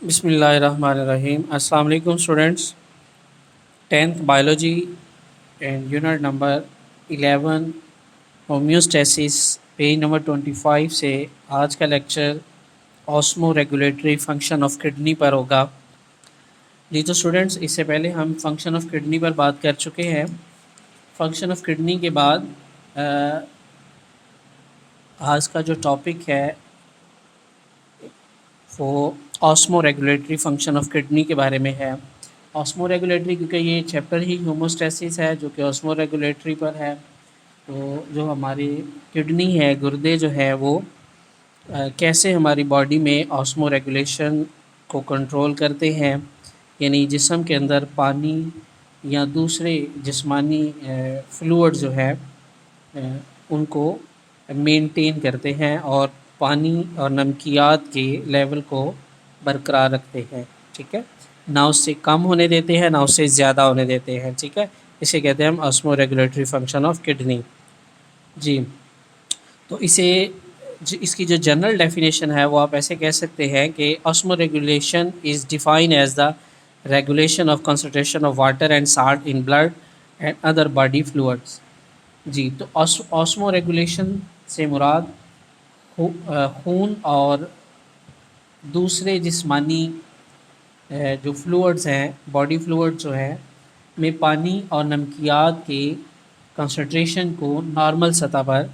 بسم اللہ الرحمن الرحیم۔ السلام علیکم students. 10th biology and unit number 11 homeostasis page number 25 سے آج کا lecture osmo regulatory function of kidney پر ہوگا۔ جی تو اسٹوڈنٹس، اس سے پہلے ہم فنکشن آف کڈنی پر بات کر چکے ہیں۔ فنکشن آف کڈنی کے بعد آج کا جو ٹاپک ہے وہ آسمو ریگولیٹری فنکشن آف کڈنی کے بارے میں ہے۔ آسمو ریگولیٹری کیونکہ یہ چیپٹر ہی ہوموسٹیسس ہے جو کہ آسمو ریگولیٹری پر ہے، تو جو ہماری کڈنی ہے، گردے جو ہے وہ کیسے ہماری باڈی میں آسمو ریگولیشن کو کنٹرول کرتے ہیں، یعنی جسم کے اندر پانی یا دوسرے جسمانی فلوئڈ جو ہے ان کو مینٹین کرتے ہیں اور پانی اور نمکیات کے لیول کو برقرار رکھتے ہیں، ٹھیک ہے، نہ اس سے کم ہونے دیتے ہیں نہ اس سے زیادہ ہونے دیتے ہیں، ٹھیک ہے، اسے کہتے ہیں ہم آسمو ریگولیٹری فنکشن آف کڈنی۔ جی تو اس کی جو جنرل ڈیفینیشن ہے وہ آپ ایسے کہہ سکتے ہیں کہ osmo regulation is define as the regulation of concentration of water and salt in blood and other body fluids. جی تو آسمو ریگولیشن سے مراد خون اور دوسرے جسمانی جو فلوئڈز ہیں، باڈی فلوئڈ جو ہے میں پانی اور نمکیات کے کنسنٹریشن کو نارمل سطح پر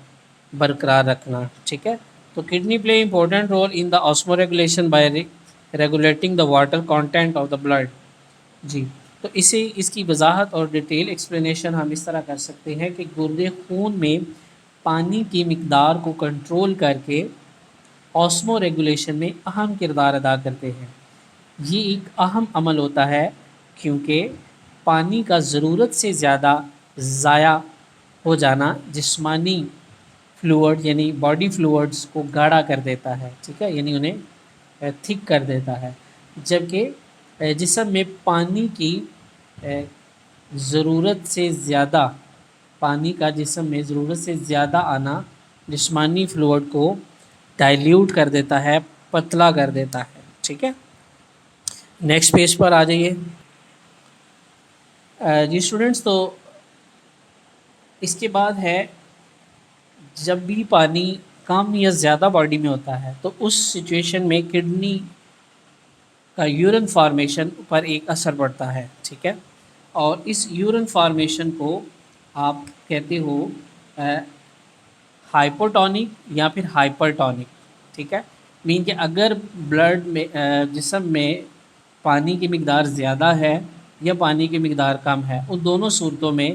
برقرار رکھنا، ٹھیک ہے۔ تو kidney play important role in the osmo regulation by regulating the water content of the blood. جی تو اس کی وضاحت اور ڈیٹیل ایکسپلینیشن ہم اس طرح کر سکتے ہیں کہ گردے خون میں پانی کی مقدار کو کنٹرول کر کے آسمو ریگولیشن میں اہم کردار ادا کرتے ہیں۔ یہ ایک اہم عمل ہوتا ہے کیونکہ پانی کا ضرورت سے زیادہ ضائع ہو جانا جسمانی فلوئڈ یعنی باڈی فلوئڈز کو گاڑھا کر دیتا ہے، ٹھیک ہے، یعنی انہیں تھک کر دیتا ہے، جبکہ جسم میں پانی کی ضرورت سے زیادہ پانی کا جسم میں ضرورت سے زیادہ آنا جسمانی فلوئڈ کو ڈائلیوٹ کر دیتا ہے، پتلا کر دیتا ہے، ٹھیک ہے۔ نیکسٹ پیج پر آ جائیے۔ جی اسٹوڈنٹس، تو اس کے بعد ہے جب بھی پانی کم یا زیادہ باڈی میں ہوتا ہے تو اس سچویشن میں کڈنی کا یورین فارمیشن پر ایک اثر پڑتا ہے، ٹھیک ہے، اور اس یورین فارمیشن کو آپ کہتے ہو ہائپوٹونک یا پھر ہائپر ٹونک، ٹھیک ہے، مین کہ اگر بلڈ میں جسم میں پانی کی مقدار زیادہ ہے یا پانی کی مقدار کم ہے، ان دونوں صورتوں میں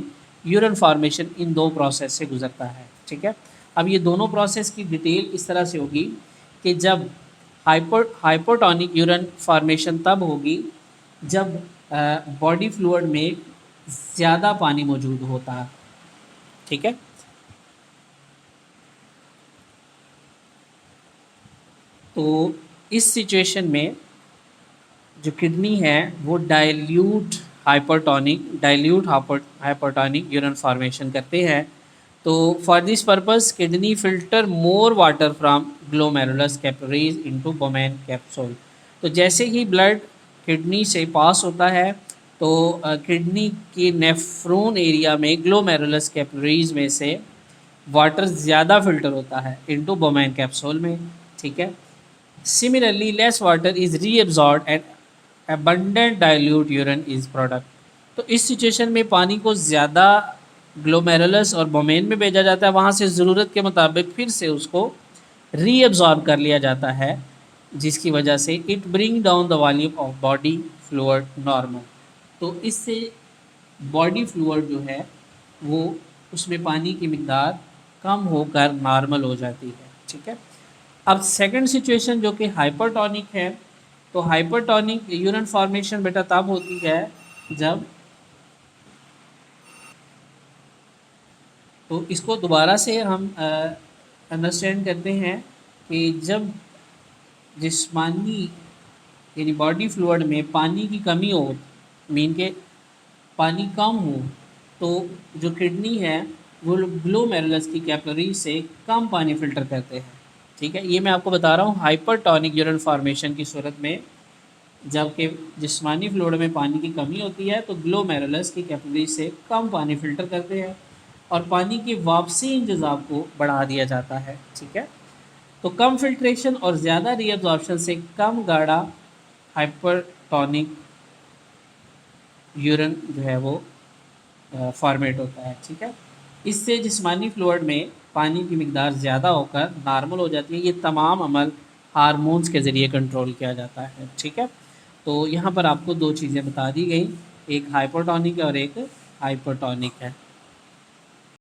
یورین فارمیشن ان دو پروسیس سے گزرتا ہے، ٹھیک ہے۔ اب یہ دونوں پروسیس کی ڈیٹیل اس طرح سے ہوگی کہ جب ہائپوٹونک یورین فارمیشن تب ہوگی جب باڈی فلوئڈ میں زیادہ پانی موجود ہوتا ہے، ٹھیک ہے۔ تو اس سچویشن میں جو کڈنی ہے وہ ڈائلیوٹ ہائپرٹونک یورین فارمیشن کرتے ہیں۔ تو for this purpose kidney filter more water from glomerulus capillaries into Bowman capsule. تو جیسے ہی بلڈ کڈنی سے پاس ہوتا ہے تو کڈنی کے نیفرون ایریا میں گلومیرولس کیپلریز میں سے واٹر زیادہ فلٹر ہوتا ہے انٹو بومین کیپسول میں، ٹھیک ہے۔ Similarly, less water is reabsorbed and abundant dilute urine is product۔ تو اس سچویشن میں پانی کو زیادہ گلومیرولس اور بومین میں بھیجا جاتا ہے، وہاں سے ضرورت کے مطابق پھر سے اس کو ری ایبزارب کر لیا جاتا ہے، جس کی وجہ سے it bring down the volume of body fluid normal. تو اس سے باڈی فلوئڈ جو ہے وہ اس میں پانی کی مقدار کم ہو کر نارمل ہو جاتی ہے، ٹھیک ہے۔ اب سیکنڈ سچویشن جو کہ ہائپرٹونک ہے، تو ہائپرٹونک یورین فارمیشن بیٹا تب ہوتی ہے جب، تو اس کو دوبارہ سے ہم انڈرسٹینڈ کرتے ہیں کہ جب جسمانی یعنی باڈی فلوئڈ میں پانی کی کمی ہو، مین کہ پانی کم ہو، تو جو کڈنی ہے وہ گلومیرولس کی کیپلری سے کم پانی فلٹر کرتے ہیں، ٹھیک ہے۔ یہ میں آپ کو بتا رہا ہوں ہائپر ٹونک یورین فارمیشن کی صورت میں جبکہ جسمانی فلوئڈ میں پانی کی کمی ہوتی ہے تو گلومیرولس کی کیپلری سے کم پانی فلٹر کرتے ہیں اور پانی کی واپسی انتظام کو بڑھا دیا جاتا ہے. ٹھیک ہے، تو کم فلٹریشن اور زیادہ ری ایبزارپشن سے کم گاڑھا ہائپر ٹونک یورین جو ہے وہ فارمیٹ ہوتا ہے. ٹھیک ہے، اس سے جسمانی فلوئڈ میں پانی کی مقدار زیادہ ہو کر نارمل ہو جاتی ہے. یہ تمام عمل ہارمونز کے ذریعے کنٹرول کیا جاتا ہے. ٹھیک ہے، تو یہاں پر آپ کو دو چیزیں بتا دی گئیں، ایک ہائپوٹونک ہے اور ایک ہائپرٹونک ہے.